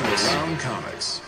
Around Comics.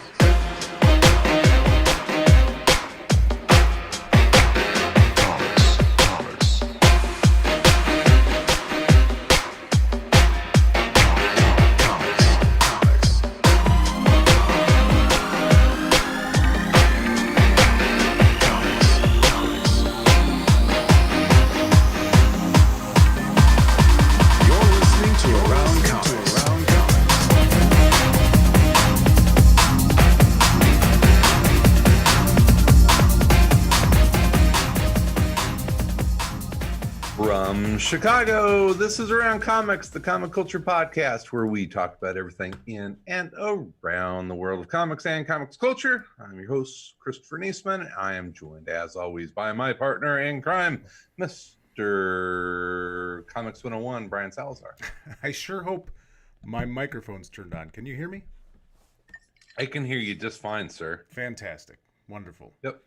From Chicago, this is Around Comics, the comic culture podcast where we talk about everything in and around the world of comics and comics culture. I'm your host, Christopher Niesman. I am joined, as always, by my partner in crime, Mr. Comics 101, Brian Salazar. I sure hope my microphone's turned on. Can you hear me? I can hear you just fine, sir. Fantastic. Wonderful. Yep.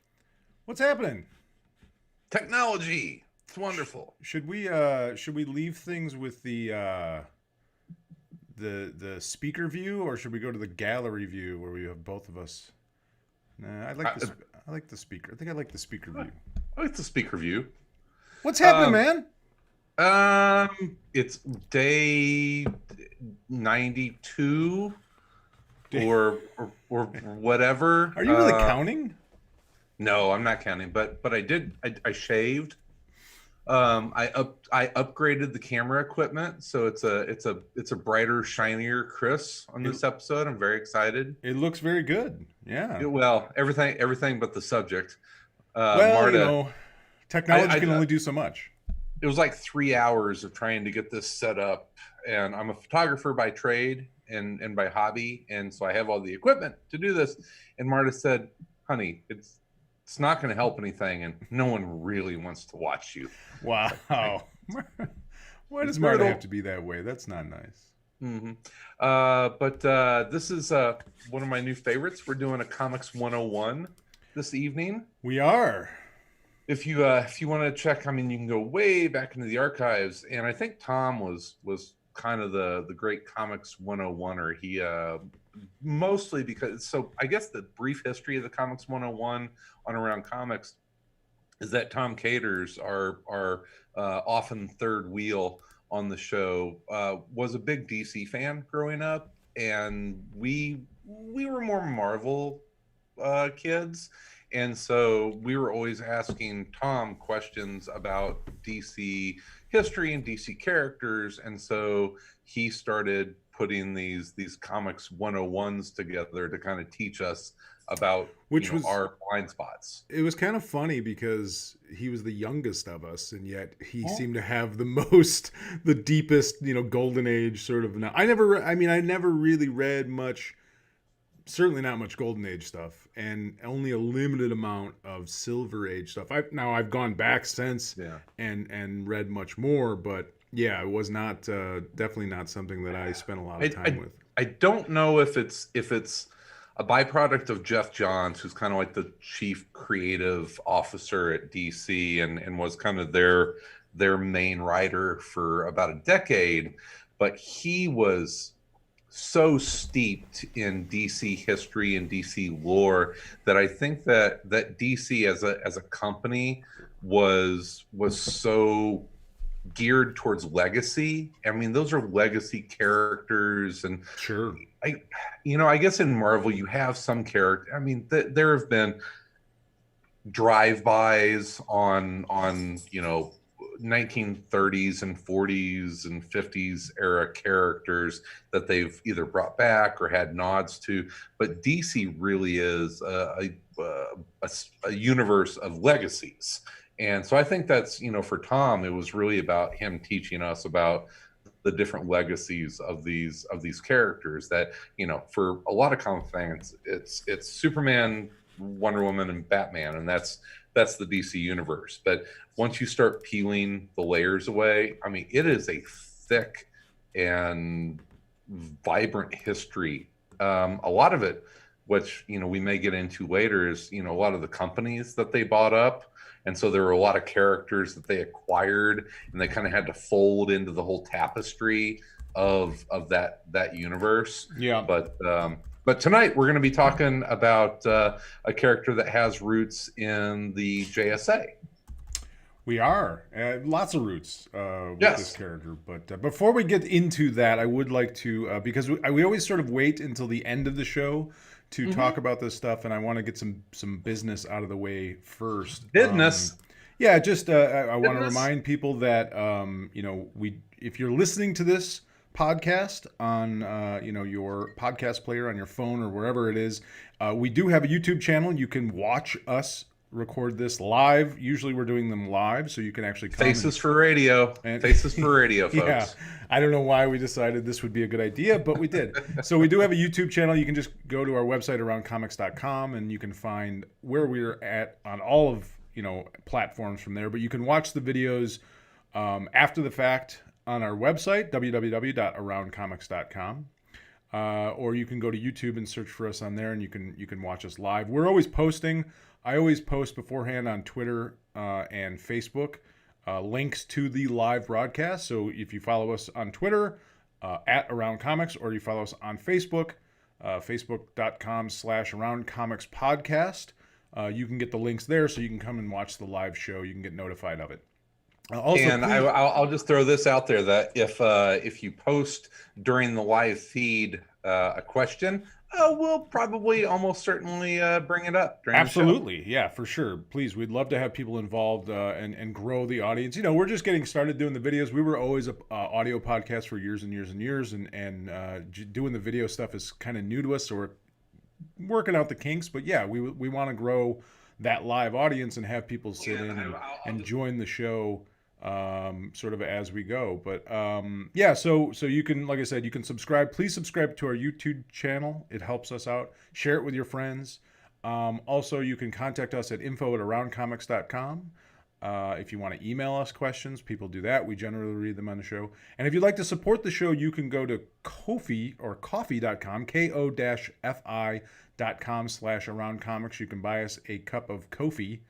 What's happening? Technology. It's wonderful. Should we leave things with the speaker view, or should we go to the gallery view where we have both of us? Nah, I like the speaker. I think I like the speaker view. I like the speaker view. What's happening, man? It's day 92 or whatever. Are you really counting? No, I'm not counting, but I shaved. I upgraded the camera equipment, so it's a brighter, shinier Chris on this episode. I'm very excited. It looks very good. Yeah. Well, everything but the subject. Marta, technology can only do so much. It was like 3 hours of trying to get this set up, and I'm a photographer by trade and by hobby, and so I have all the equipment to do this. And Marta said, "Honey, it's not going to help anything, and no one really wants to watch you." Wow. Why does Marta have to be that way? That's not nice. Mm-hmm. But this is one of my new favorites. We're doing a Comics 101 this evening. We are. If you want to check, I mean, you can go way back into the archives, and I think Tom was kind of the great Comics 101er. He mostly because, so I guess the brief history of the Comics 101 on Around Comics is that Tom Caters, our often third wheel on the show, was a big DC fan growing up, and we were more Marvel kids, and so we were always asking Tom questions about DC history and DC characters, and so he started putting these Comics 101s together to kind of teach us about our blind spots. It was kind of funny because he was the youngest of us, and yet he seemed to have the deepest, golden age sort of. I never really read much, certainly not much golden age stuff, and only a limited amount of silver age stuff. I've gone back since and read much more, but yeah, it was not definitely not something that I spent a lot of time with. I don't know if it's a byproduct of Jeff Johns, who's kind of like the chief creative officer at DC and was kind of their main writer for about a decade, but he was so steeped in DC history and DC lore that I think that DC as a company was so geared towards legacy. I mean, those are legacy characters, and sure, I guess in Marvel you have some character. I mean, there have been drive-bys on 1930s and 40s and 50s era characters that they've either brought back or had nods to, but DC really is a universe of legacies. And so I think that's, for Tom, it was really about him teaching us about the different legacies of these characters that, for a lot of comic fans, it's Superman, Wonder Woman, and Batman, and that's the DC universe. But once you start peeling the layers away, I mean, it is a thick and vibrant history. A lot of it, which, we may get into later, is, a lot of the companies that they bought up. And so there were a lot of characters that they acquired, and they kind of had to fold into the whole tapestry of that universe. Yeah. But But tonight we're going to be talking about a character that has roots in the JSA. We are. Lots of roots with Yes. this character. But before we get into that, I would like to, because we always sort of wait until the end of the show to talk about this stuff, and I want to get some business out of the way first. Business. Yeah, just I want to remind people that if you're listening to this podcast on your podcast player on your phone or wherever it is, we do have a YouTube channel. You can watch us record this live. Usually we're doing them live, so you can actually come Faces for radio. Faces for radio, folks. Yeah, I don't know why we decided this would be a good idea, but we did. So we do have a YouTube channel. You can just go to our website, aroundcomics.com, and you can find where we're at on all of platforms from there. But you can watch the videos after the fact on our website, www.aroundcomics.com. Or you can go to YouTube and search for us on there, and you can watch us live. We're always posting. I always post beforehand on Twitter and Facebook links to the live broadcast. So if you follow us on Twitter at Around Comics, or you follow us on Facebook, facebook.com/AroundComicsPodcast, you can get the links there, so you can come and watch the live show. You can get notified of it. I'll just throw this out there that if you post during the live feed a question, we'll probably almost certainly bring it up during Absolutely. the show. Yeah, for sure. Please, we'd love to have people involved and grow the audience. We're just getting started doing the videos. We were always a audio podcast for years and years and years, and doing the video stuff is kind of new to us, so we're working out the kinks. But yeah, we want to grow that live audience and have people sit in and join the show sort of as we go. But so you can, like I said, you can subscribe. Please subscribe to our YouTube channel. It helps us out. Share it with your friends. Also, you can contact us at info@aroundcomics.com. If you want to email us questions, people do that. We generally read them on the show. And if you'd like to support the show, you can go to Ko-fi or coffee.com, ko-fi.com/aroundcomics. You can buy us a cup of Ko-fi.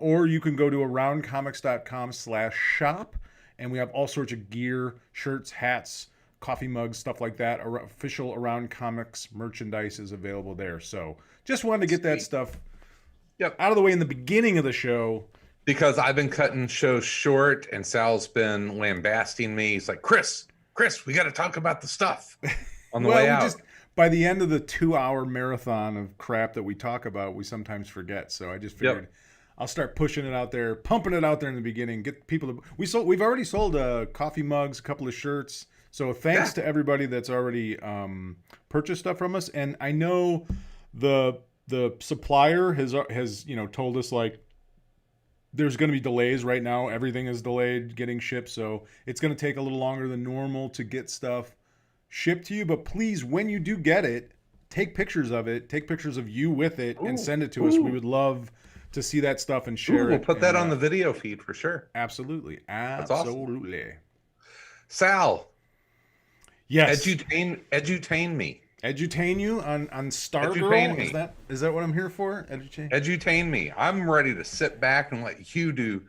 Or you can go to aroundcomics.com/shop, and we have all sorts of gear, shirts, hats, coffee mugs, stuff like that. Official Around Comics merchandise is available there. So just wanted to get that stuff out of the way in the beginning of the show. Because I've been cutting shows short, and Sal's been lambasting me. He's like, Chris, we got to talk about the stuff on the way out. By the end of the 2-hour marathon of crap that we talk about, we sometimes forget. So I just figured I'll start pushing it out there, pumping it out there in the beginning. Get people to. We've already sold coffee mugs, a couple of shirts. So thanks to everybody that's already purchased stuff from us. And I know the supplier has told us, like, there's going to be delays right now. Everything is delayed getting shipped, so it's going to take a little longer than normal to get stuff shipped to you. But please, when you do get it, take pictures of it. Take pictures of you with it and send it to us. We would love to see that stuff and share it. We'll put that on the video feed for sure. Absolutely. That's awesome. Sal. Yes. Edutain me. Edutain you on Stargirl? Is that what I'm here for? Edutain me. I'm ready to sit back and let you do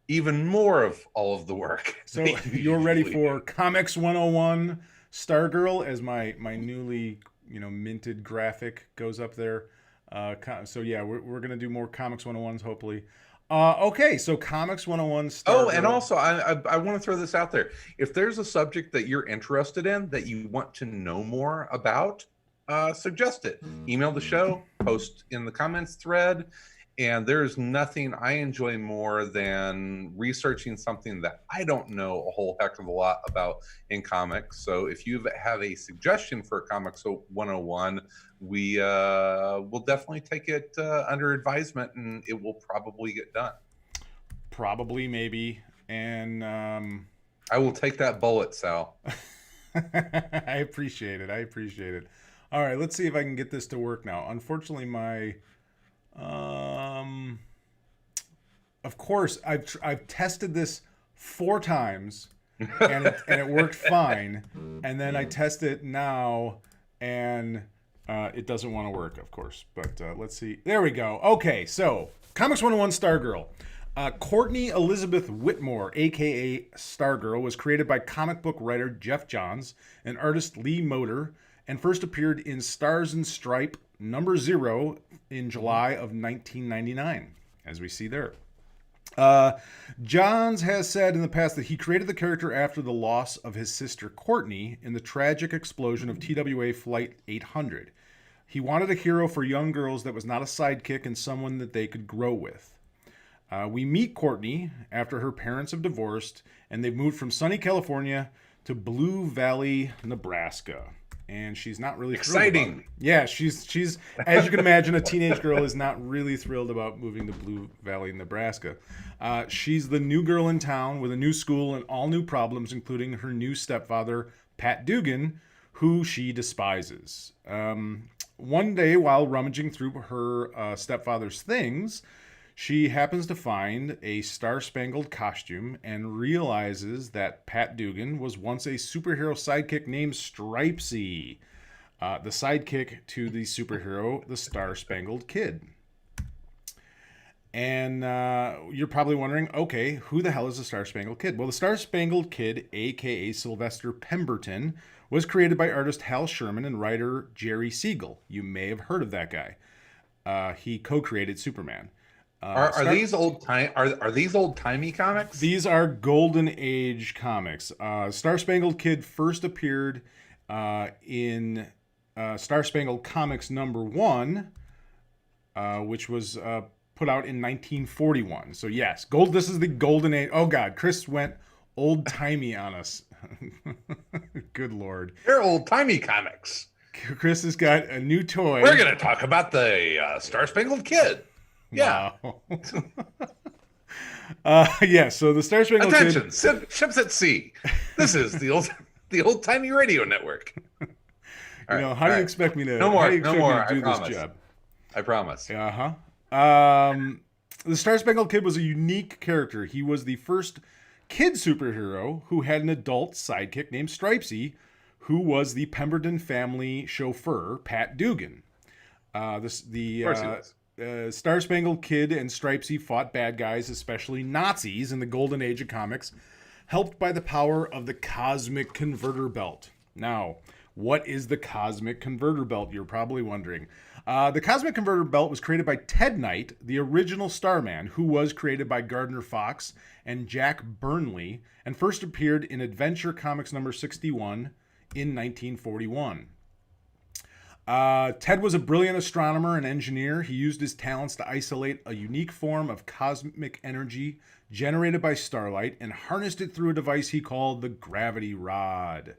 even more of all of the work. So you're ready for Comics 101 Stargirl, as my newly minted graphic goes up there. So yeah, we're gonna do more Comics 101s hopefully. Okay, so Comics 101 Stargirl. Oh, and also I want to throw this out there. If there's a subject that you're interested in that you want to know more about, suggest it. Email the show, post in the comments thread. And there's nothing I enjoy more than researching something that I don't know a whole heck of a lot about in comics. So if you have a suggestion for Comics 101, we will definitely take it under advisement, and it will probably get done. Probably, maybe. And I will take that bullet, Sal. I appreciate it. All right, let's see if I can get this to work now. Unfortunately, my... of course, I've tested this 4 times, and it worked fine. And then I test it now, and it doesn't want to work, of course. But let's see. There we go. Okay, so Comics 101 Stargirl. Courtney Elizabeth Whitmore, a.k.a. Stargirl, was created by comic book writer Jeff Johns and artist Lee Moder, and first appeared in Stars and Stripe #0 in July of 1999, as we see there. Uh, Johns has said in the past that he created the character after the loss of his sister Courtney in the tragic explosion of TWA Flight 800. He wanted a hero for young girls that was not a sidekick and someone that they could grow with. We meet Courtney after her parents have divorced and they've moved from sunny California to Blue Valley, Nebraska. And she's not really exciting. Thrilled about it. Yeah, she's as you can imagine, a teenage girl is not really thrilled about moving to Blue Valley, Nebraska. She's the new girl in town with a new school and all new problems, including her new stepfather, Pat Dugan, who she despises. One day, while rummaging through her stepfather's things, she happens to find a Star-Spangled costume and realizes that Pat Dugan was once a superhero sidekick named Stripesy, the sidekick to the superhero, the Star-Spangled Kid. And you're probably wondering, okay, who the hell is the Star-Spangled Kid? Well, the Star-Spangled Kid, a.k.a. Sylvester Pemberton, was created by artist Hal Sherman and writer Jerry Siegel. You may have heard of that guy. He co-created Superman. Are these old timey comics? These are Golden Age comics. Star-Spangled Kid first appeared in Star-Spangled Comics #1, which was put out in 1941. So yes, this is the Golden Age. Oh God, Chris went old timey on us. Good Lord, they're old timey comics. Chris has got a new toy. We're gonna talk about the Star-Spangled Kid. Yeah. Wow. Yeah, so the Star-Spangled Kid. Attention, ships at sea. This is the old timey radio network. How do you expect me to? No more. Do this job? I promise. The Star-Spangled Kid was a unique character. He was the first kid superhero who had an adult sidekick named Stripesy, who was the Pemberton family chauffeur, Pat Dugan. Star-Spangled Kid and Stripesy fought bad guys, especially Nazis, in the Golden Age of comics, helped by the power of the Cosmic Converter Belt. Now, what is the Cosmic Converter Belt, you're probably wondering. The Cosmic Converter Belt was created by Ted Knight, the original Starman, who was created by Gardner Fox and Jack Burnley, and first appeared in Adventure Comics #61 in 1941. Ted was a brilliant astronomer and engineer. He used his talents to isolate a unique form of cosmic energy generated by starlight and harnessed it through a device he called the gravity rod.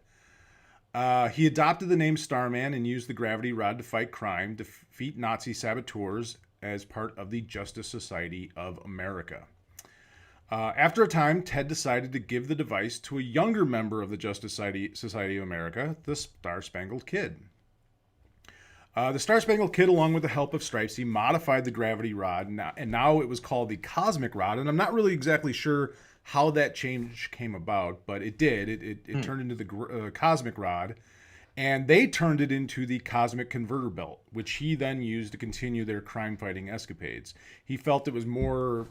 He adopted the name Starman and used the gravity rod to fight crime, defeat Nazi saboteurs as part of the Justice Society of America. After a time, Ted decided to give the device to a younger member of the Justice Society of America, the Star-Spangled Kid. The Star-Spangled Kid, along with the help of Stripesy, modified the gravity rod, and now it was called the Cosmic Rod. And I'm not really exactly sure how that change came about, but it did. It turned into the Cosmic Rod, and they turned it into the Cosmic Converter Belt, which he then used to continue their crime-fighting escapades. He felt it was more,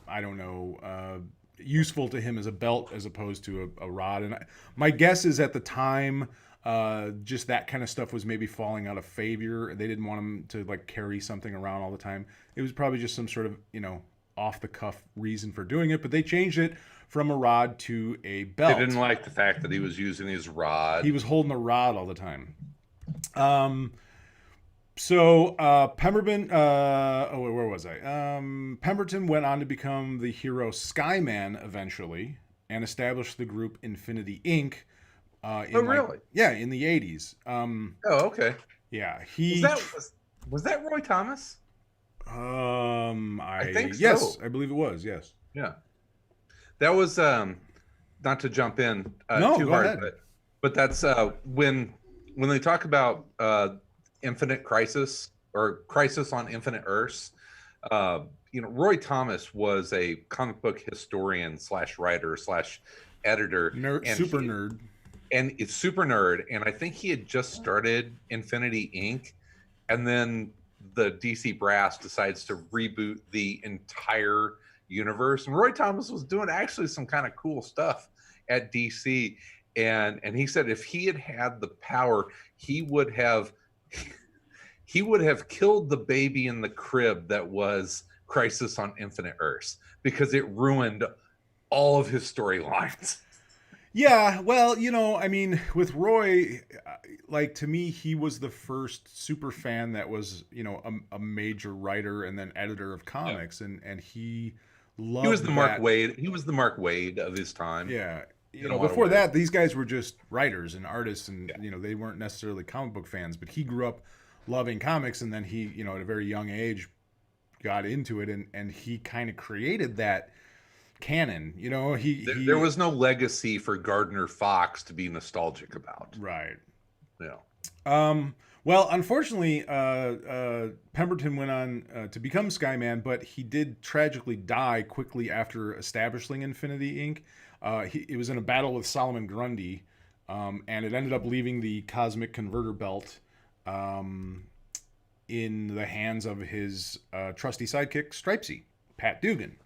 useful to him as a belt as opposed to a rod. And my guess is at the time, just that kind of stuff was maybe falling out of favor. They didn't want him to carry something around all the time. It was probably just some sort of, off the cuff reason for doing it, but they changed it from a rod to a belt. They didn't like the fact that he was using his rod. He was holding a rod all the time. Pemberton, where was I? Pemberton went on to become the hero Skyman eventually and established the group Infinity Inc. Really? In the 80s. Okay. Yeah, was that Roy Thomas? I think so. Yes, I believe it was. Yes. Yeah. That was not to jump in too hard, ahead. But that's when they talk about Infinite Crisis or Crisis on Infinite Earths. Roy Thomas was a comic book historian / writer / editor, super nerd. And it's super nerd. And I think he had just started Infinity Inc. And then the DC brass decides to reboot the entire universe. And Roy Thomas was doing actually some kind of cool stuff at DC. and he said if he had had the power, he would have he would have killed the baby in the crib that was Crisis on Infinite Earths, because it ruined all of his storylines. Yeah, well, I mean, with Roy, like to me, he was the first super fan that was, a major writer and then editor of Yeah. comics, and he He was loved the Mark that. Wade. He was the Mark Wade of his time Yeah, in a lot of before ways. that, these guys were just writers and artists, and Yeah. they weren't necessarily comic book fans. But he grew up loving comics, and then he, at a very young age, got into it, and he kind of created that canon. There was no legacy for Gardner Fox to be nostalgic about. Right. Yeah. Well, unfortunately, Pemberton went on to become Skyman, but he did tragically die quickly after establishing Infinity Inc. It was in a battle with Solomon Grundy, and it ended up leaving the Cosmic Converter Belt in the hands of his trusty sidekick, Stripesy, Pat Dugan,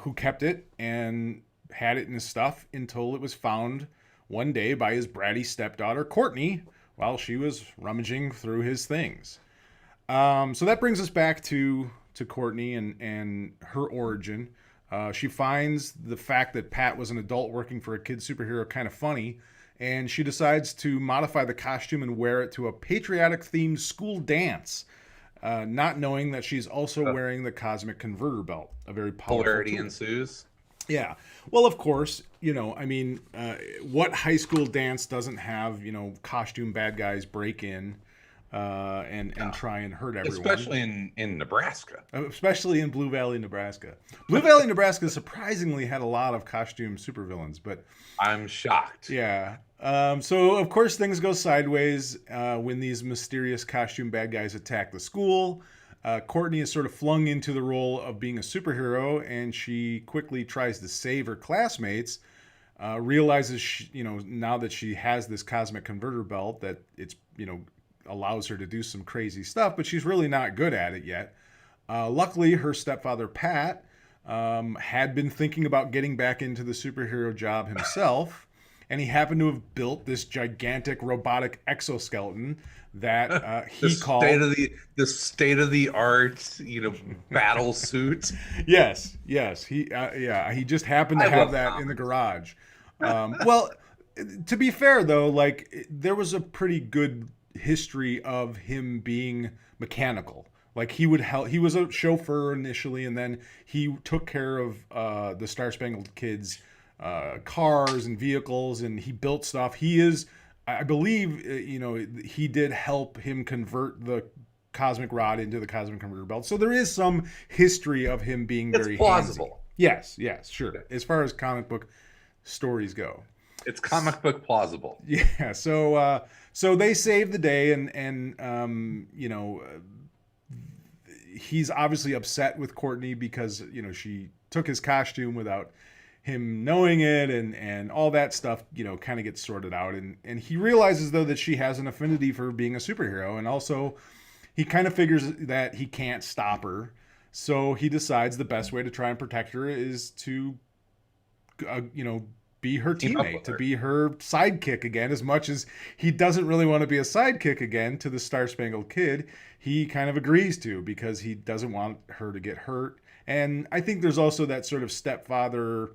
who kept it and had it in his stuff until it was found one day by his bratty stepdaughter, Courtney, while she was rummaging through his things. So that brings us back to Courtney and her origin. She finds the fact that Pat was an adult working for a kid superhero kind of funny, and she decides to modify the costume and wear it to a patriotic-themed school dance, not knowing that she's also wearing the Cosmic Converter Belt, a very powerful Polarity tool. ensues. Yeah. Well, of course, I mean, what high school dance doesn't have, costume bad guys break in and try and hurt everyone? Especially in Nebraska. Especially in Blue Valley, Nebraska. Blue Valley, Nebraska surprisingly had a lot of costume supervillains, but I'm shocked. yeah. So, of course, things go sideways when these mysterious costume bad guys attack the school. Courtney is sort of flung into the role of being a superhero, and she quickly tries to save her classmates. Realizes, now that she has this cosmic converter belt, that it's, allows her to do some crazy stuff, but she's really not good at it yet. Luckily, her stepfather, Pat, had been thinking about getting back into the superhero job himself, and he happened to have built this gigantic robotic exoskeleton that he called the state of the art, battle suit. Yes, he just happened to have that in the garage. Well, to be fair though, like there was a pretty good history of him being mechanical. Like he would help. He was a chauffeur initially, and then he took care of the Star-Spangled Kid's cars and vehicles, and he built stuff. He is, I believe, he did help him convert the cosmic rod into the cosmic converter belt. So there is some history of him being very plausible. Handsy. Yes, sure. As far as comic book stories go, it's comic book plausible. Yeah. So they save the day, and he's obviously upset with Courtney because she took his costume without him knowing it, and all that stuff kind of gets sorted out, and he realizes though that she has an affinity for being a superhero, and also he kind of figures that he can't stop her, so he decides the best way to try and protect her is to be her teammate, to be her sidekick again. As much as he doesn't really want to be a sidekick again to the Star-Spangled Kid, he kind of agrees to, because he doesn't want her to get hurt. And I think there's also that sort of stepdaughter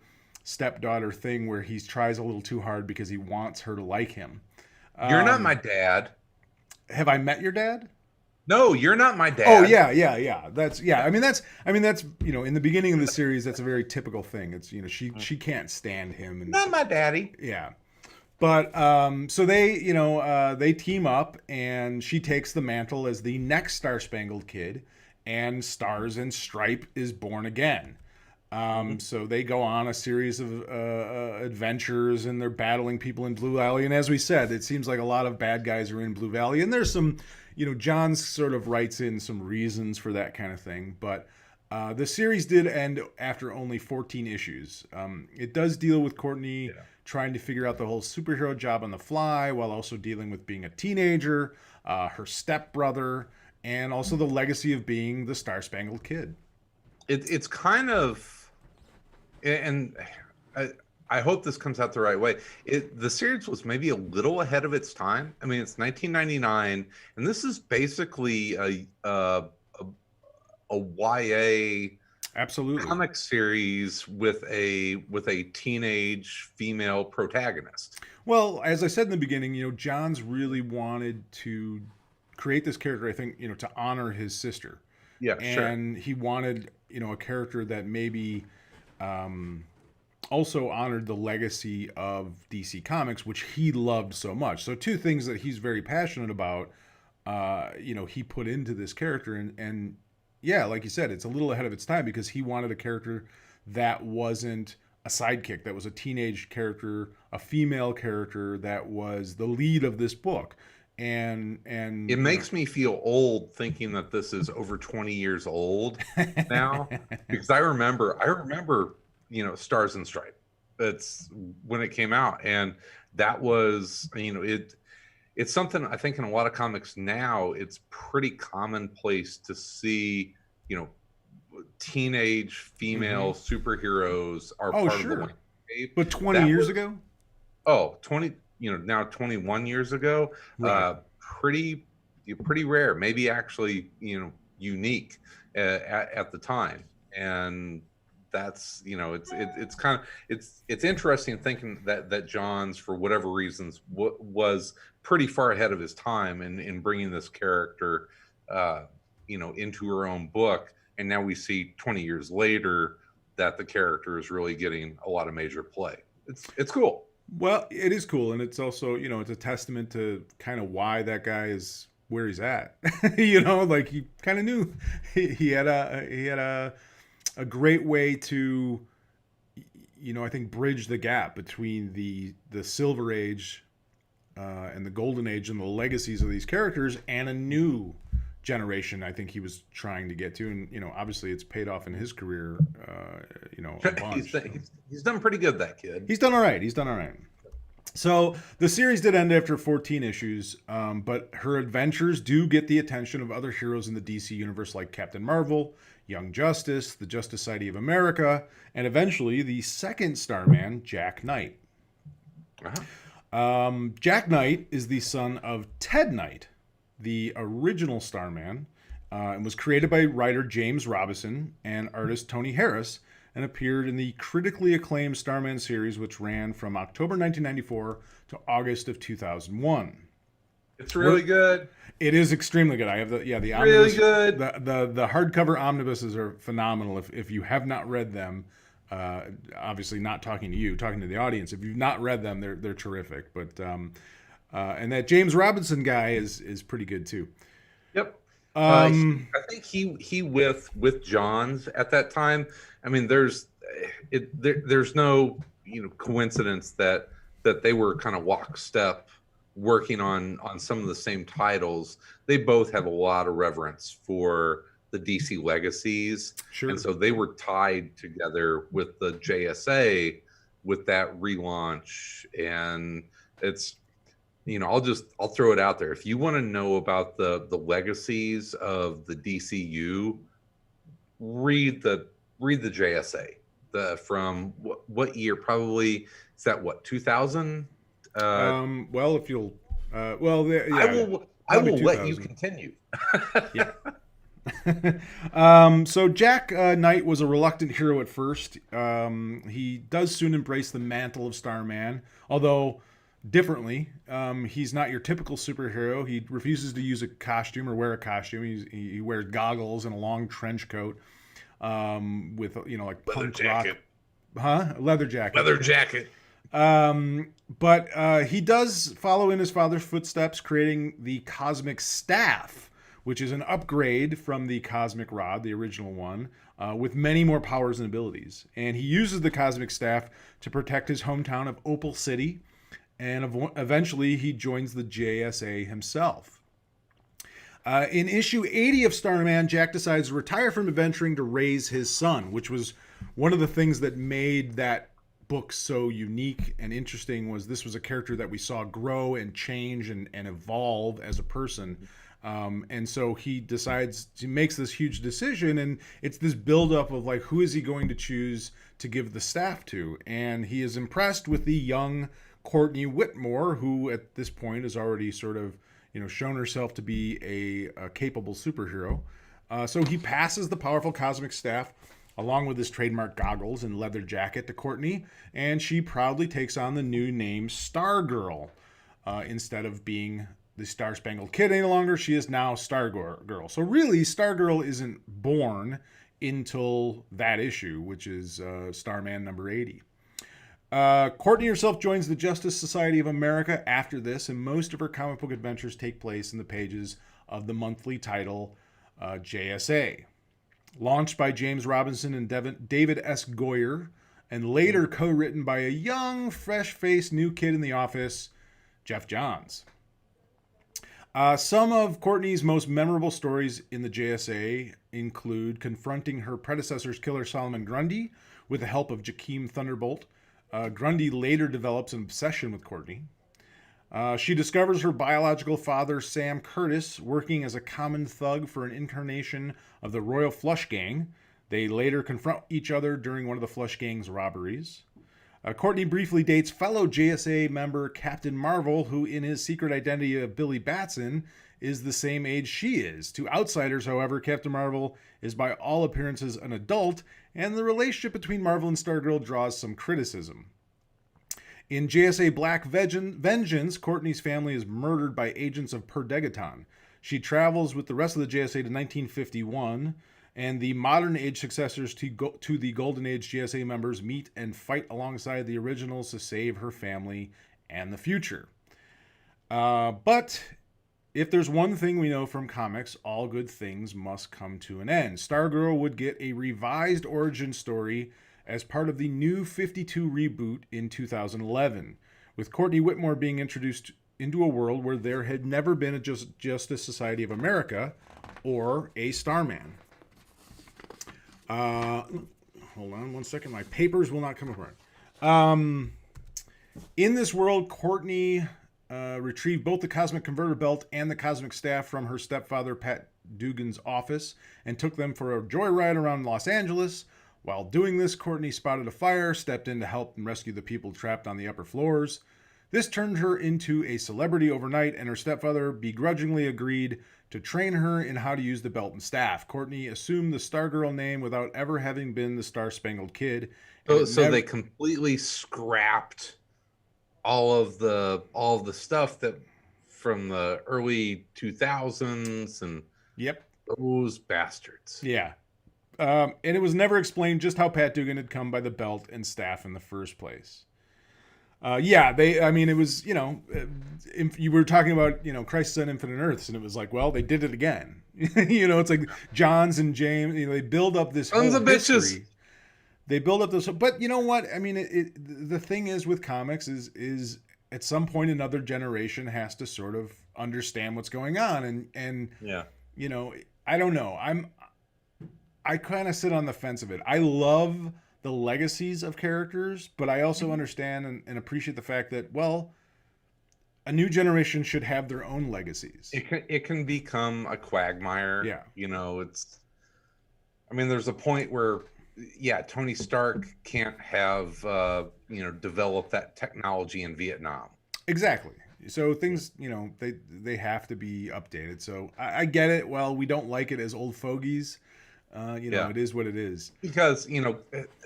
thing where he tries a little too hard because he wants her to like him. You're not my dad. Have I met your dad? No, you're not my dad. Oh yeah. That's I mean that's in the beginning of the series, that's a very typical thing. It's she can't stand him, and not my daddy. Yeah. But so they team up, and she takes the mantle as the next Star-Spangled Kid, and Stars and Stripe is born again. So they go on a series of adventures, and they're battling people in Blue Valley. And as we said, it seems like a lot of bad guys are in Blue Valley, and there's some, Johns sort of writes in some reasons for that kind of thing. But the series did end after only 14 issues. It does deal with Courtney trying to figure out the whole superhero job on the fly, while also dealing with being a teenager, her stepbrother, and also the legacy of being the Star-Spangled Kid. It's kind of, and I hope this comes out the right way. The series was maybe a little ahead of its time. I mean, it's 1999, and this is basically a YA Absolutely. comic series with a teenage female protagonist. Well, as I said in the beginning, Johns really wanted to create this character, I think, to honor his sister. Yeah, sure. And he wanted, a character that maybe also honored the legacy of DC Comics, which he loved so much. So two things that he's very passionate about, he put into this character. And yeah, like you said, it's a little ahead of its time because he wanted a character that wasn't a sidekick, that was a teenage character, a female character that was the lead of this book. And It makes me feel old thinking that this is over 20 years old now, because I remember, Stars and Stripes. That's when it came out, and that was, it's something I think in a lot of comics now it's pretty commonplace to see, teenage female superheroes are Oh, part of the sure. landscape. But 20 That years was ago? 20, now 21 years ago, Right. pretty rare, maybe actually, unique at the time. And that's, it's kind of, it's interesting thinking that Johns, for whatever reasons, was pretty far ahead of his time in bringing this character, into her own book. And now we see 20 years later that the character is really getting a lot of major play. It's cool. Well, it is cool, and it's also, it's a testament to kind of why that guy is where he's at. Like he kind of knew he had a great way to, I think, bridge the gap between the Silver Age and the Golden Age and the legacies of these characters and a new generation. I think he was trying to get to, and obviously it's paid off in his career. A bunch. He's done pretty good, that kid. He's done all right. So the series did end after 14 issues, but her adventures do get the attention of other heroes in the DC universe like Captain Marvel, Young Justice, the Justice Society of America, and eventually the second Starman, Jack Knight. Jack Knight is the son of Ted Knight, the original Starman, and was created by writer James Robinson and artist Tony Harris, and appeared in the critically acclaimed Starman series, which ran from October 1994 to August of 2001. It's really good. It is extremely good. I have the omnibus. Really good. The hardcover omnibuses are phenomenal. If you have not read them, obviously not talking to you, talking to the audience. If you've not read them, they're terrific. But and that James Robinson guy is pretty good too. Yep. I think he with Johns at that time. I mean, there's no coincidence that they were kind of lockstep working on some of the same titles. They both have a lot of reverence for the DC legacies, Sure. and so they were tied together with the JSA with that relaunch. And it's, I'll throw it out there. If you want to know about the legacies of the DCU, read the JSA. From what year? Probably, is that what, 2000? Well, if you'll, yeah, I will let you continue. Yeah. So Jack Knight was a reluctant hero at first. He does soon embrace the mantle of Starman, although differently. He's not your typical superhero. He refuses to use a costume or wear a costume. He wears goggles and a long trench coat, with like punk jacket. rock, leather jacket. Leather jacket. But he does follow in his father's footsteps, creating the Cosmic Staff, which is an upgrade from the Cosmic Rod, the original one, with many more powers and abilities. And he uses the Cosmic Staff to protect his hometown of Opal City, and eventually he joins the JSA himself. In issue 80 of Starman, Jack decides to retire from adventuring to raise his son, which was one of the things that made that book so unique and interesting. Was this was a character that we saw grow and change and evolve as a person. And so he decides to makes this huge decision, and it's this buildup of like, who is he going to choose to give the staff to? And he is impressed with the young Courtney Whitmore, who at this point has already sort of, shown herself to be a capable superhero. So he passes the powerful cosmic staff along with his trademark goggles and leather jacket to Courtney, and she proudly takes on the new name Stargirl. Instead of being the Star-Spangled Kid any longer, she is now Stargirl. So really, Stargirl isn't born until that issue, which is Starman number 80. Courtney herself joins the Justice Society of America after this, and most of her comic book adventures take place in the pages of the monthly title JSA. Launched by James Robinson and David S. Goyer, and later co-written by a young, fresh-faced new kid in the office, Jeff Johns. Some of Courtney's most memorable stories in the JSA include confronting her predecessor's killer Solomon Grundy with the help of Jakeem Thunderbolt. Grundy later develops an obsession with Courtney. She discovers her biological father, Sam Curtis, working as a common thug for an incarnation of the Royal Flush Gang. They later confront each other during one of the Flush Gang's robberies. Courtney briefly dates fellow JSA member Captain Marvel, who in his secret identity of Billy Batson is the same age she is. To outsiders, however, Captain Marvel is by all appearances an adult, and the relationship between Marvel and Stargirl draws some criticism. In JSA Black Vengeance, Courtney's family is murdered by agents of Perdegaton. She travels with the rest of the JSA to 1951, and the modern age successors to the Golden Age JSA members meet and fight alongside the originals to save her family and the future. But if there's one thing we know from comics, all good things must come to an end. Stargirl would get a revised origin story as part of the New 52 reboot in 2011, with Courtney Whitmore being introduced into a world where there had never been a Justice Society of America or a Starman. Hold on one second. My papers will not come apart. In this world, Courtney retrieved both the Cosmic Converter Belt and the Cosmic Staff from her stepfather, Pat Dugan's office, and took them for a joyride around Los Angeles. While doing this, Courtney spotted a fire, stepped in to help and rescue the people trapped on the upper floors. This turned her into a celebrity overnight, and her stepfather begrudgingly agreed to train her in how to use the belt and staff. Courtney assumed the Stargirl name without ever having been the Star-Spangled Kid. So they completely scrapped all of the stuff that from the early 2000s, and yep, those bastards. Yeah. And it was never explained just how Pat Dugan had come by the belt and staff in the first place. It was, you were talking about, Crisis on Infinite Earths, and it was like, well, they did it again. It's like Johns and James, they build up this whole history. Bitches. They build up this, but you know what? I mean, the thing is with comics is at some point another generation has to sort of understand what's going on, and yeah, I don't know. I kind of sit on the fence of it. I love the legacies of characters, but I also understand and appreciate the fact that, well, a new generation should have their own legacies. It can become a quagmire. Yeah. There's a point where, Tony Stark can't have, developed that technology in Vietnam. Exactly. So things, they have to be updated. So I get it. Well, we don't like it as old fogies. It is what it is. Because,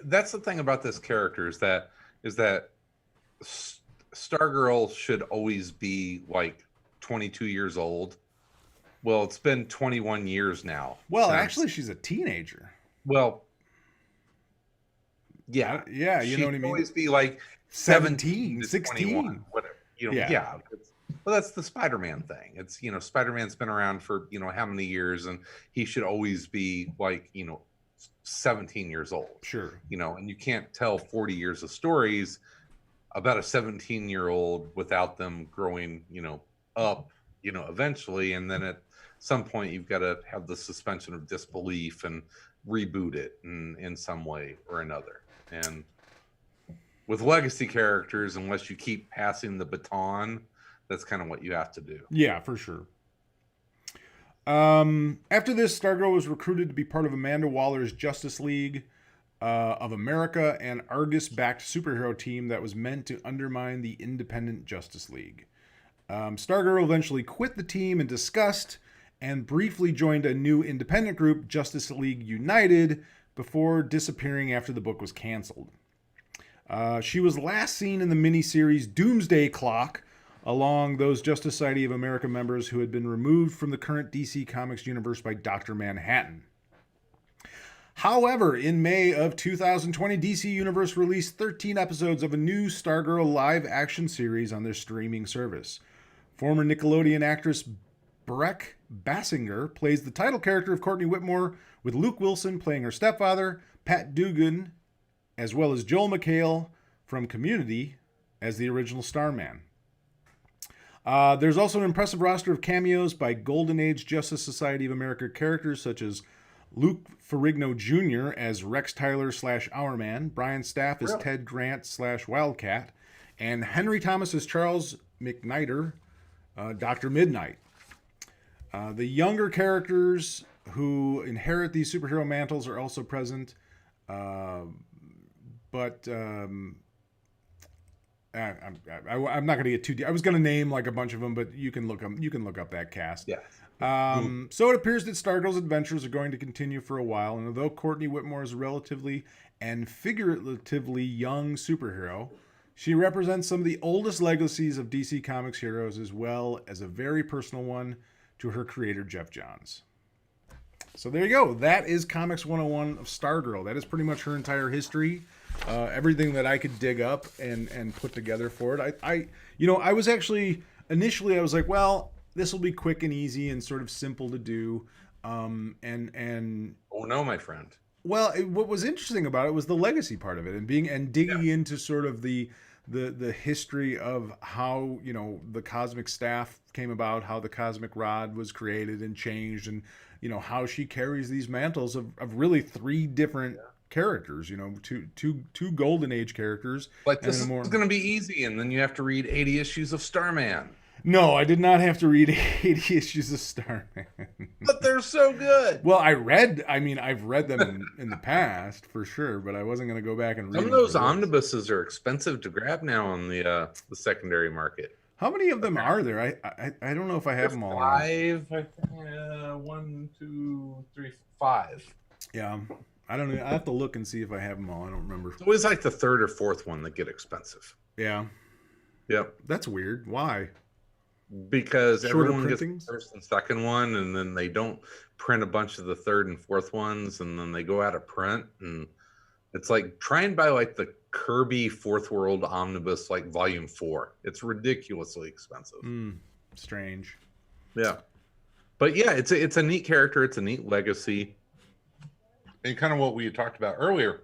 that's the thing about this character is that Stargirl should always be like 22 years old. Well, it's been 21 years now. Well, actually, she's a teenager. Well, yeah. Yeah, you know what I mean? Always be like 17, 16. Whatever. Well, that's the Spider-Man thing. It's, Spider-Man's been around for, how many years, and he should always be like, 17 years old. Sure. And you can't tell 40 years of stories about a 17-year-old without them growing, up, eventually. And then at some point, you've got to have the suspension of disbelief and reboot it in some way or another. And with legacy characters, unless you keep passing the baton, that's kind of what you have to do. Yeah, for sure. After this, Stargirl was recruited to be part of Amanda Waller's Justice League of America, an Argus-backed superhero team that was meant to undermine the independent Justice League. Stargirl eventually quit the team in disgust and briefly joined a new independent group, Justice League United, before disappearing after the book was canceled. She was last seen in the miniseries Doomsday Clock, along those Justice Society of America members who had been removed from the current DC Comics universe by Dr. Manhattan. However, in May of 2020, DC Universe released 13 episodes of a new Stargirl live action series on their streaming service. Former Nickelodeon actress Breck Basinger plays the title character of Courtney Whitmore, with Luke Wilson playing her stepfather, Pat Dugan, as well as Joel McHale from Community as the original Starman. There's also an impressive roster of cameos by Golden Age Justice Society of America characters such as Luke Ferrigno Jr. as Rex Tyler / Hourman, Brian Staff as Ted Grant / Wildcat, and Henry Thomas as Charles McNider, Dr. Midnight. The younger characters who inherit these superhero mantles are also present, but I'm not going to get too deep. I was going to name like a bunch of them, but you can look up that cast. Yeah. So it appears that Stargirl's adventures are going to continue for a while, and although Courtney Whitmore is a relatively and figuratively young superhero, she represents some of the oldest legacies of DC Comics heroes, as well as a very personal one to her creator, Jeff Johns. So there you go. That is Comics 101 of Stargirl. That is pretty much her entire history. Everything that I could dig up and put together for it. I was actually, initially I was like, well, this will be quick and easy and sort of simple to do. And oh no, my friend. Well, what was interesting about it was the legacy part of it, and digging into sort of the history of how the cosmic staff came about, how the cosmic rod was created and changed, and how she carries these mantles of really three different characters. Two Golden Age characters. Like this is going to be easy, and then you have to read 80 issues of Starman. No, I did not have to read 80 issues of Starman. But they're so good. Well, I've read them in the past, for sure, but I wasn't going to go back and read them. Some of those omnibuses are expensive to grab now on the secondary market. How many of them are there? I don't know if I have them all. 5. 1, 2, 3, 5. Yeah. I don't know. I have to look and see if I have them all. I don't remember. It's always like the third or fourth one that get expensive. Yeah. Yep. That's weird. Why? Because everyone gets the first and second one, and then they don't print a bunch of the third and fourth ones, and then they go out of print. And it's like try and buy like the Kirby Fourth World Omnibus, like Volume 4. It's ridiculously expensive. Strange. Yeah. But yeah, it's a neat character. It's a neat legacy. And kind of what we had talked about earlier,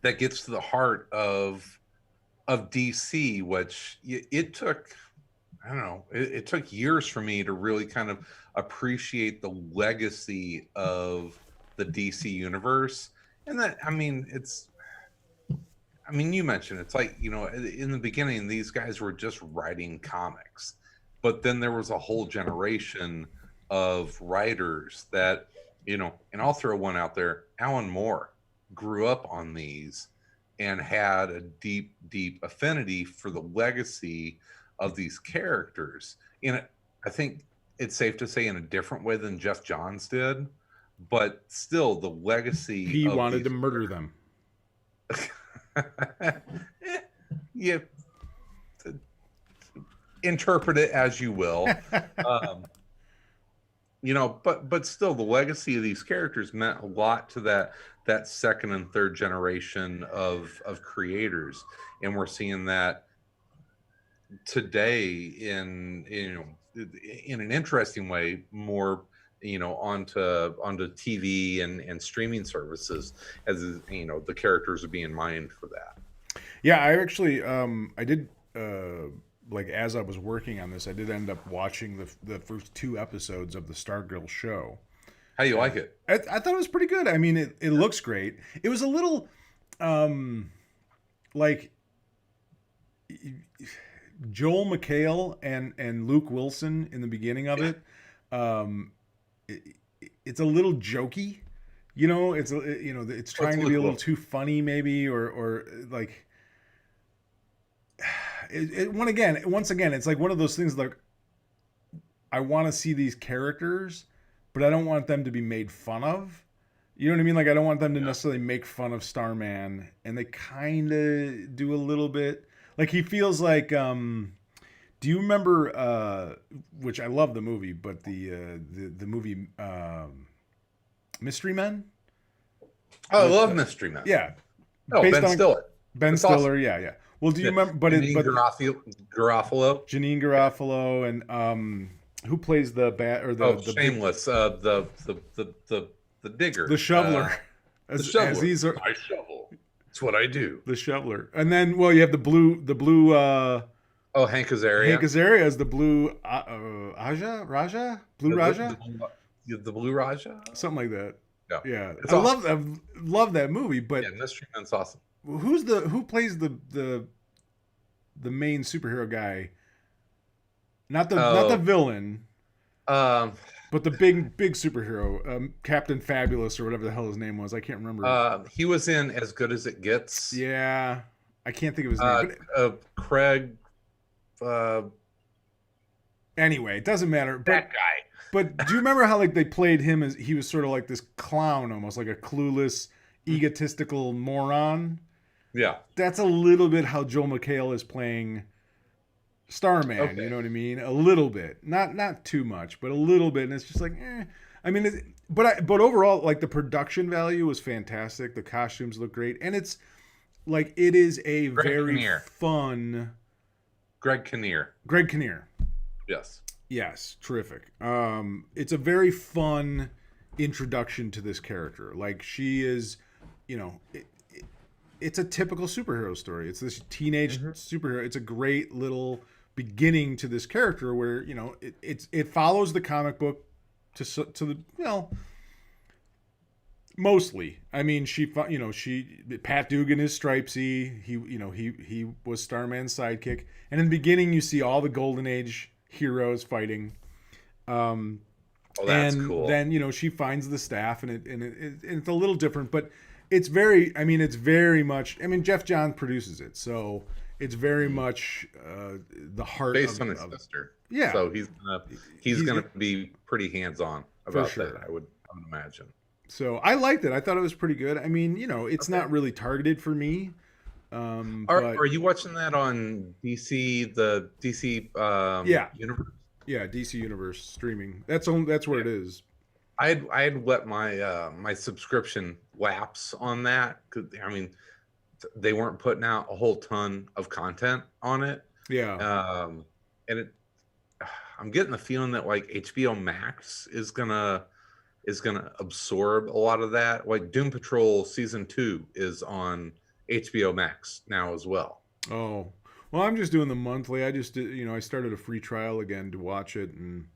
that gets to the heart of DC, which it took, I don't know, it took years for me to really kind of appreciate the legacy of the DC universe. And that, you mentioned, it's like, in the beginning, these guys were just writing comics, but then there was a whole generation of writers that, and I'll throw one out there. Alan Moore grew up on these and had a deep, deep affinity for the legacy of these characters. I think it's safe to say in a different way than Jeff Johns did, but still the legacy. He wanted to murder them. Yeah. Interpret it as you will. But still the legacy of these characters meant a lot to that second and third generation of creators. And we're seeing that today in an interesting way, more, onto TV and streaming services, as the characters are being mined for that. Yeah, I actually, I did, like as I was working on this, I did end up watching the first 2 episodes of the Stargirl show. How do you like it? I thought it was pretty good. I mean, it looks great. It was a little, like Joel McHale and Luke Wilson in the beginning of it. it, it's a little jokey. You know, it's Let's trying to be look a a little little. too funny, maybe, or like once again, it's like one of those things like I want to see these characters, but I don't want them to be made fun of. You know what I mean? Like I don't want them to Yeah. necessarily make fun of Starman, and they kind of do a little bit. Like he feels like. Do you remember? Which I love the movie, but the movie Mystery Men Oh, I with love Mystery Men. yeah, Oh, based Ben on Stiller. Ben That's awesome. Stiller. Yeah, yeah. Well, do you Yeah. remember? But Janine but Garofalo. Janine Yeah. Garofalo and who plays the bat or Oh, the big Shameless. The digger. the shoveler The as shoveler. these are I shovel. It's what I do. the shoveler, and then well you have the blue Oh, Hank Hank Azaria. Azaria as the blue Raja blue The, Raja the Blue Raja. something like that. Yeah, Yeah, it's awesome. I love that movie, but Yeah, Mystery Men's awesome. who plays the main superhero guy? Not the Oh, villain, um, but the big superhero, Captain Fabulous or whatever the hell his name was. I can't remember. he was in As Good as It Gets. Yeah, I can't think of his name. But Craig. Uh, anyway, it doesn't matter. that guy. But do you remember how like they played him as he was sort of like this clown, almost like a clueless, egotistical moron? Yeah. That's a little bit how Joel McHale is playing Starman. You Okay. know what I mean? A little bit, not too much, but a little bit. And it's just like, I mean, but overall, like the production value was fantastic. The costumes look great, and it's like it is a Greg very Kinnear. fun Greg Kinnear. Greg Kinnear. Yes. Yes, terrific. It's a very fun introduction to this character. Like she is, you know, it's a typical superhero story. It's this teenage superhero. It's a great little beginning to this character where it follows the comic book to the mostly. I mean, she Pat Dugan is Stripesy. He was Starman's sidekick, and in the beginning you see all the Golden Age heroes fighting. Oh, that's And cool. then she finds the staff, and it's a little different, but it's very. I mean, it's very much. I mean, Jeff Johns produces it, so it's very much the heart Based of, on his of sister. yeah. So he's gonna He's- be pretty hands on about sure. that. I would imagine. So I liked it. I thought it was pretty good. I mean, it's Okay. not really targeted for me. But Are you watching that on DC? The DC Yeah. universe? yeah, DC Universe streaming. That's where it is. I had let my my subscription lapse on that. 'Cause, I mean, they weren't putting out a whole ton of content on it. Yeah. And I'm getting the feeling that like HBO Max is gonna absorb a lot of that. Like Doom Patrol season 2 is on HBO Max now as well. Oh. Well, I'm just doing the monthly. I just did, I started a free trial again to watch it, and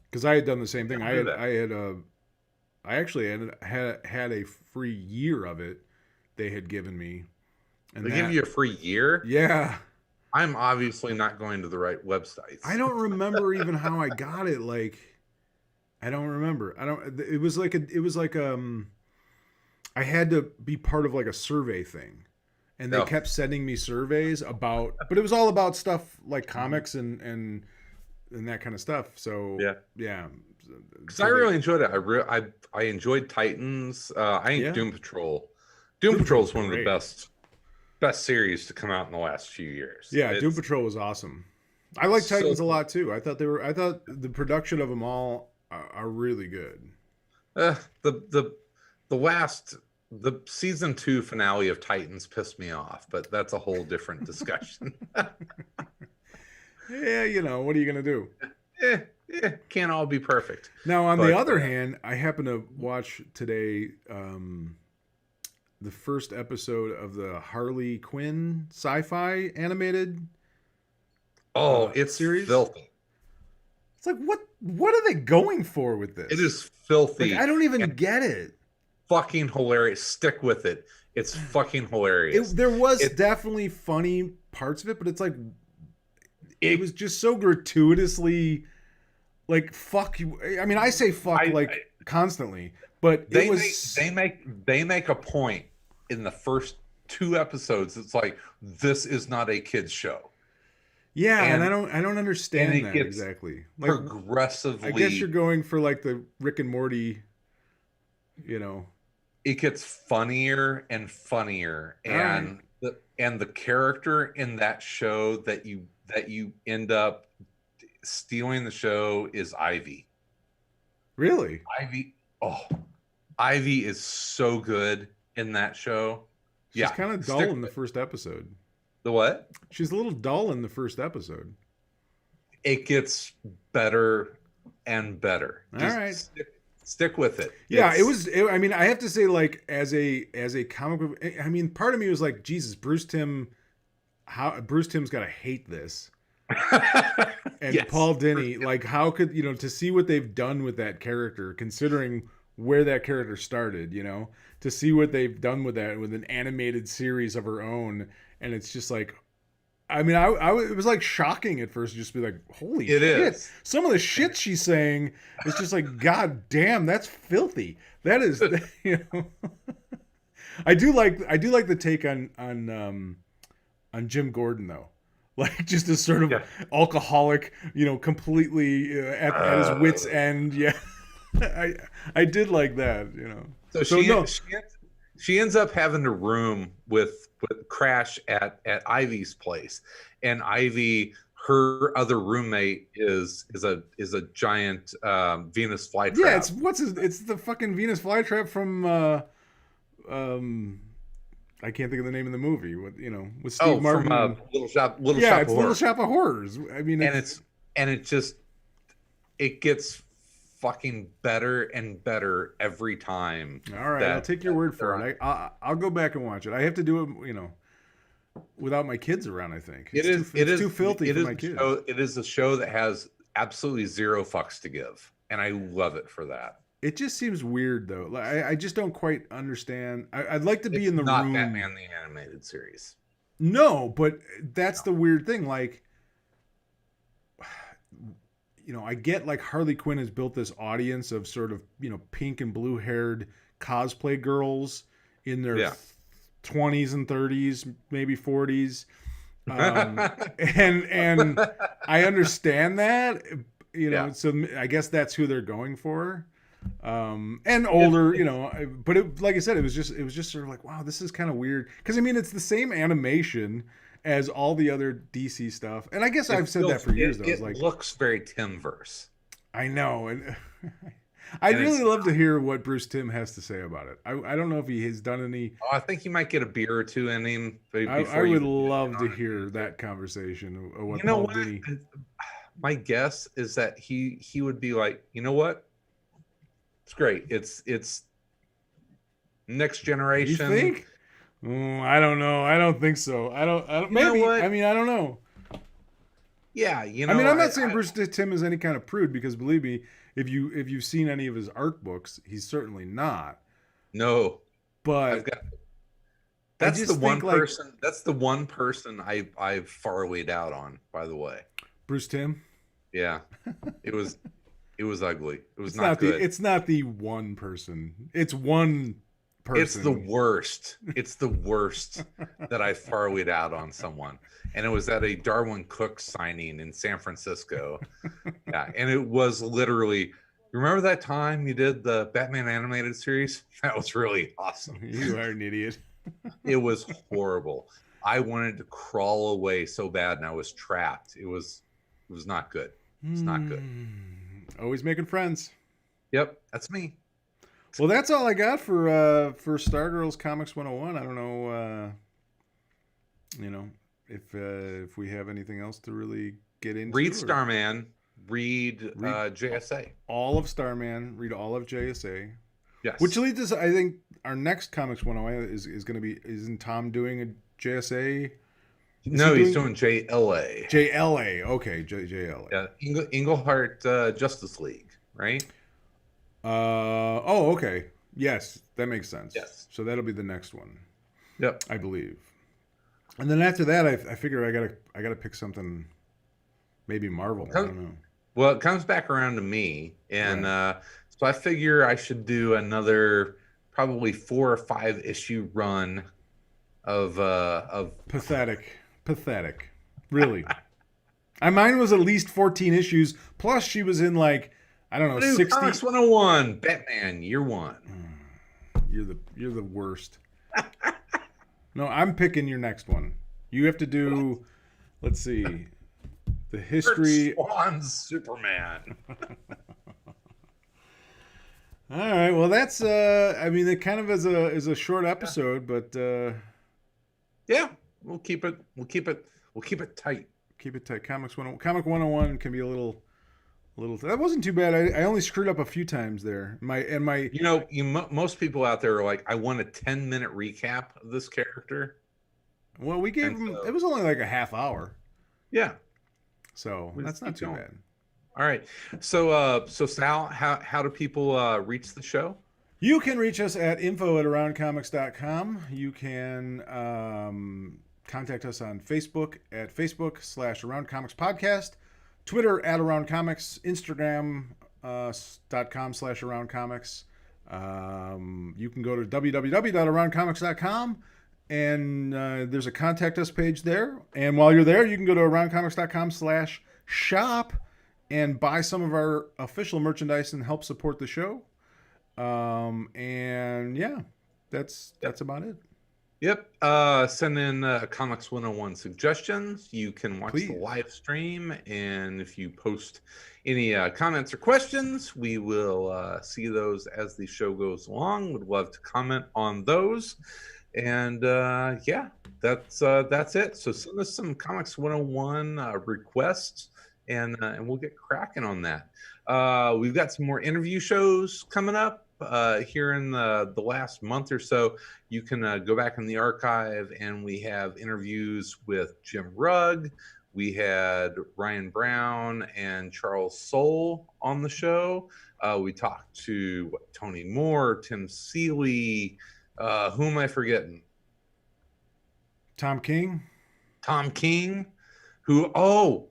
because I had done the same thing. Do that. I actually had a free year of it they had given me. And They give you a free year. yeah. I'm obviously not going to the right websites. I don't remember even how I got it. Like, I don't remember. I don't. It was like I had to be part of like a survey thing, and they No. kept sending me surveys about, but it was all about stuff like comics and that kind of stuff. So Yeah. So Because I really enjoyed it. I enjoyed Titans. I think Yeah. Doom Patrol. Doom Patrol is one of the great. best series to come out in the last few years. Yeah, It's- Doom Patrol was awesome. I like So Titans a cool. lot too. I thought the production of them all are really good. The season 2 finale of Titans pissed me off, but that's a whole different discussion. Yeah, what are you gonna do? Can't all be perfect. Now, on But, the other hand, I happened to watch today the first episode of the Harley Quinn sci-fi animated. It's series? filthy. It's like what are they going for with this? It is filthy. Like I don't even and get it. fucking hilarious. Stick with it. It's fucking hilarious. There was It- definitely funny parts of it, but it's like it was just so gratuitously like fuck you. I mean, I say fuck I like constantly, but it they make was they make a point in the first two episodes. It's like, this is not a kids show, yeah, and and I don't understand it that gets exactly. Like, I guess you're progressively, going for like the Rick and Morty, you know. it gets funnier and funnier, All right, and the character in that show that you end up stealing the show is Ivy. really? Ivy, oh, Ivy is so good in that show. She's Yeah, kind of dull stick in the with first episode. the what? She's a little dull in the first episode. It gets better and better. All Just right. stick with it. Yeah, it It's was. I mean, I have to say, like, as a comic book, I mean, part of me was like, Jesus, Bruce Timm, how Bruce Timm's got to hate this, and yes. Paul Dini, like, how could to see what they've done with that character, considering where that character started, to see what they've done with that with an animated series of her own, and it's just like, I mean, it was like shocking at first, just be like, holy It shit! is. Some of the shit she's saying is just like, god damn, that's filthy. That is, I do like the take on Jim Gordon though, like just this sort of Yeah. alcoholic, completely at his wits end. Yeah, I I did like that. So So no, she ends up having a room with Crash at Ivy's place, and Ivy, her other roommate, is a giant Venus yeah, flytrap. it's the fucking Venus flytrap from um I can't think of the name of the movie with Steve Oh, from Martin. Little Yeah, Shop of it's Little Horrors, Shop of Horrors. I mean, and it just, it gets fucking better and better every time all right. I'll that, take your that word they're for on. it. I'll go back and watch it. I have to do it, without my kids around. I think It is it it's too is filthy it for is my a kids. show it is a show that has absolutely zero fucks to give, and I love it for that. It just seems weird though. Like I just don't quite understand. I'd like to be It's in the not room. Batman the Animated Series. No, but that's the weird thing. Like, I get like Harley Quinn has built this audience of sort of, pink and blue haired cosplay girls in their Yeah. 20s and 30s, maybe 40s. And I understand that, Yeah. so I guess that's who they're going for. And Yes. older, but like I said, it was just sort of like, wow, this is kind of weird. Because I mean, it's the same animation as all the other DC stuff, and I guess I've said that for years. Though, it's It like, looks very Timverse, I know, and I'd and really it's. love to hear what Bruce Timm has to say about it. I don't know if he has done any. Oh, I think you might get a beer or two in him I before would you get love to on hear it. that conversation of what You know Paul what? Dini. My guess is that he would be like, you know what? It's great. It's next You generation. think? I don't know. I don't think so. I don't. You know Maybe. what? I mean, I don't know. Yeah, I mean, I'm not saying I Bruce Timm is any kind of prude because believe me, if you've seen any of his art books, he's certainly not. no, I've But got. I That's the just one think like person. That's the one person I've far weighed out on. By the way, Bruce Timm. yeah, it was it was ugly. It was It's not not the good. it's not the one person. It's one It's the person. worst. It's the worst that I far weighed out on someone, and it was at a Darwin Cook signing in San Francisco. Yeah, and it was literally. Remember that time you did the Batman animated series? That was really awesome. You are an idiot. It was horrible. I wanted to crawl away so bad, and I was trapped. It was not good. It's not good. Always making friends. Yep, that's me. Well, that's all I got for Stargirls Comics 101. I don't know, if we have anything else to really get into. Read Starman. Read Read- JSA. all of Starman. Read all of JSA. Yes. Which leads us, I think, our next Comics 101 is going to be, isn't Tom doing a JSA? No, he's doing JLA. JLA. Okay, JLA. Yeah, Englehart Justice League, right? Oh, okay. Yes, that makes sense. Yes. So that'll be the next one, Yep. I believe. And then after that, I figure I gotta pick something, maybe Marvel. I don't know. Well, it comes back around to me, and Right. so I figure I should do another probably 4 or 5 issue run of Pathetic. Pathetic. Really. Mine was at least 14 issues. Plus, she was in like, I don't know, New Comics 60. 101, Batman Year One. You're the worst. No, I'm picking your next one. You have to do, let's see, the Kurt history. Swan's Superman. All right. Well, that's I mean, it kind of is a short Yeah. episode, but Yeah, we'll keep it. We'll keep it tight. keep it tight. Comic 101 can be a little. That wasn't too bad. I only screwed up a few times there. My You know, most people out there are like, I want a 10-minute recap of this character, well, we gave and him. It so was only like a half hour, yeah, so we that's just not keep too going. bad. All right. So Sal, how do people reach the show? You can reach us at info@aroundcomics.com. You can contact us on Facebook at Facebook/Around Comics Podcast, Twitter @Around Comics, Instagram .com/Around Comics. You can go to www.aroundcomics.com and there's a contact us page there. And while you're there, you can go to aroundcomics.com/shop and buy some of our official merchandise and help support the show. And yeah, that's about it. Yep. Send in Comics 101 suggestions. You can watch the Please. live stream, and if you post any comments or questions, we will see those as the show goes along. Would love to comment on those. And yeah, that's it. So send us some Comics 101 requests, and we'll get cracking on that. We've got some more interview shows coming up here in the last month or so. You can go back in the archive, and we have interviews with Jim Rugg. We had Ryan Brown and Charles Soule on the show. We talked to Tony Moore, Tim Seeley. Who am I forgetting? Tom King. Tom King. Who? Oh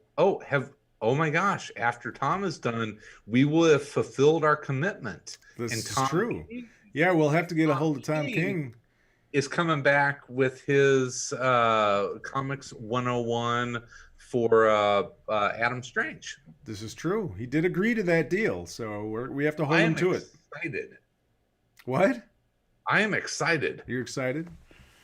my gosh! After Tom is done, we will have fulfilled our commitment. This And is Tom true. King, Yeah, we'll have to get a Tom hold of Tom King King. is coming back with his Comics 101 for Adam Strange. This is true. He did agree to that deal, so we have to hold I him am to it. excited. What? I am excited. You're excited? I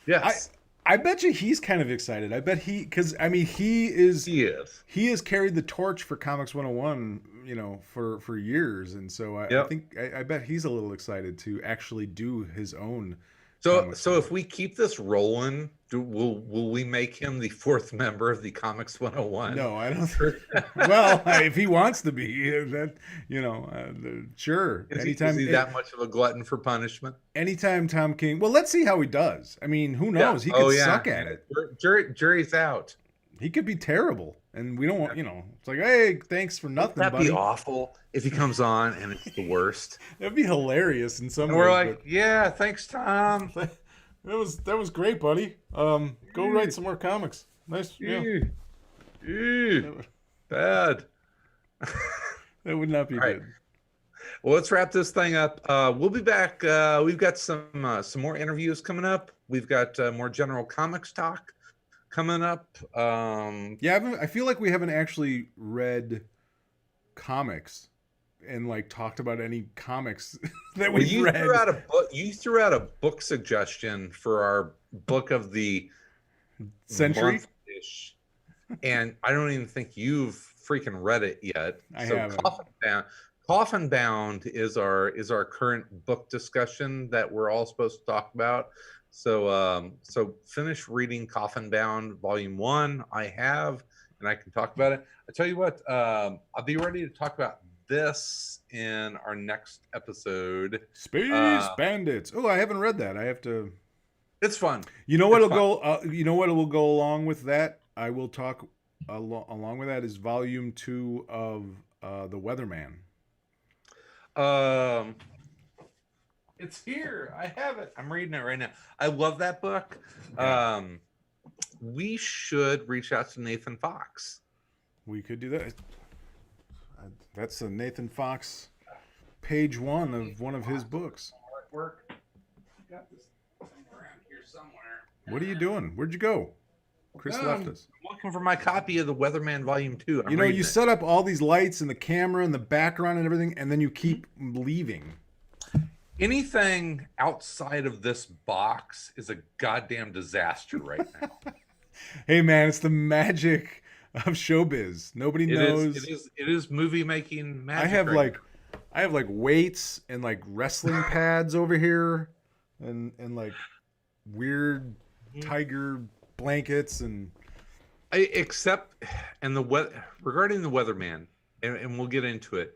Yes, I bet you he's kind of excited. I bet because I mean he is. he has carried the torch for Comics 101, for years, and so I Yep. think I bet he's a little excited to actually do his own So, comics. so if we keep this rolling, will we make him the fourth member of the Comics 101? No, I don't. Well, if he wants to be, that sure. Is he that much of a glutton for punishment? Anytime Tom King. Well, let's see how he does. I mean, who Yeah. knows? He Oh could yeah. suck at it. Jury's out. He could be terrible, and we don't want. It's like, hey, thanks for nothing, That'd buddy. be awful if he comes on and it's the worst. That'd be hilarious in some And ways. we're like, yeah, thanks, Tom. But that was great, buddy. Go write some more comics. Nice. Yeah. Ew. Bad. That would not be All right. good. Well, let's wrap this thing up. We'll be back. We've got some more interviews coming up. We've got more general comics talk coming up. Yeah, I feel like we haven't actually read comics and like talked about any comics that Well, we've read. You threw out a book suggestion for our book of the Century. month-ish, and I don't even think you've freaking read it yet. I haven't. Coffin Bound is our current book discussion that we're all supposed to talk about. So finish reading Coffin Bound Volume 1. I have, and I can talk about it. I tell you what, I'll be ready to talk about this in our next episode. Space Bandits. Oh, I haven't read that. I have to. It's fun. You know what will go? You know what will go along with that? I will talk along with that is Volume 2 of The Weatherman. It's here. I have it. I'm reading it right now. I love that book. Yeah. We should reach out to Nathan Fox. We could do that. That's a Nathan Fox page 1 of one of his books. Artwork. Got this around here somewhere. What are you doing? Where'd you go? Chris left us. I'm looking for my copy of the Weatherman Volume 2. You set up all these lights and the camera and the background and everything, and then you keep leaving. Anything outside of this box is a goddamn disaster right now. Hey, man, it's the magic of showbiz. Nobody knows. It is movie making magic. I have like weights and like wrestling pads over here, and like weird tiger blankets and. Regarding the Weatherman, and we'll get into it.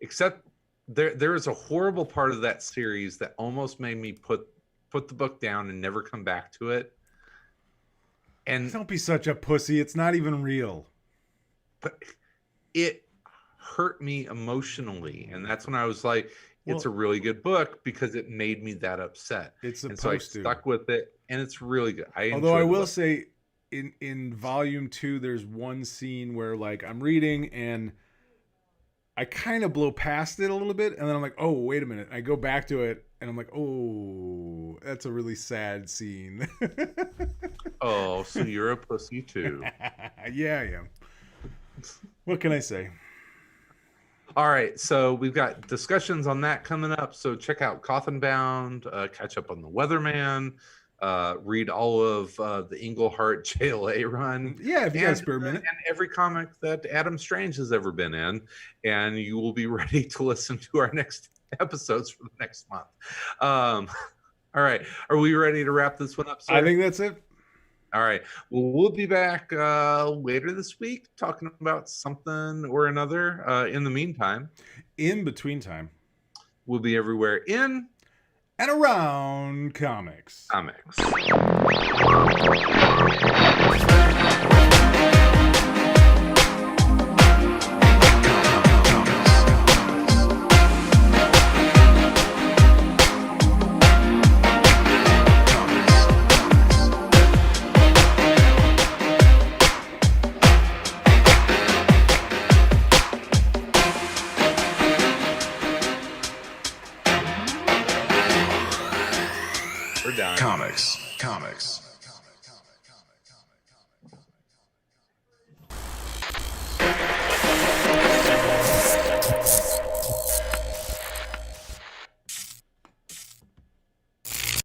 Except there is a horrible part of that series that almost made me put the book down and never come back to it. And don't be such a pussy. It's not even real. But it hurt me emotionally, and that's when I was like, it's a really good book because it made me that upset. So I stuck with it, and it's really good. Although I will say, in volume 2, there's one scene where like I'm reading and I kind of blow past it a little bit, and then I'm like, oh, wait a minute. I go back to it, and I'm like, oh, that's a really sad scene. Oh, so you're a pussy too. Yeah, I am. What can I say? All right, so we've got discussions on that coming up. So check out Coffin Bound, catch up on the Weatherman, read all of the Englehart JLA run. Yeah, if you got a spare minute. And every comic that Adam Strange has ever been in. And you will be ready to listen to our next episodes for the next month. All right, are we ready to wrap this one up, sir? I think that's it. All right. Well, we'll be back later this week talking about something or another. In the meantime, in between time, we'll be everywhere in and around comics. We're done. Comics.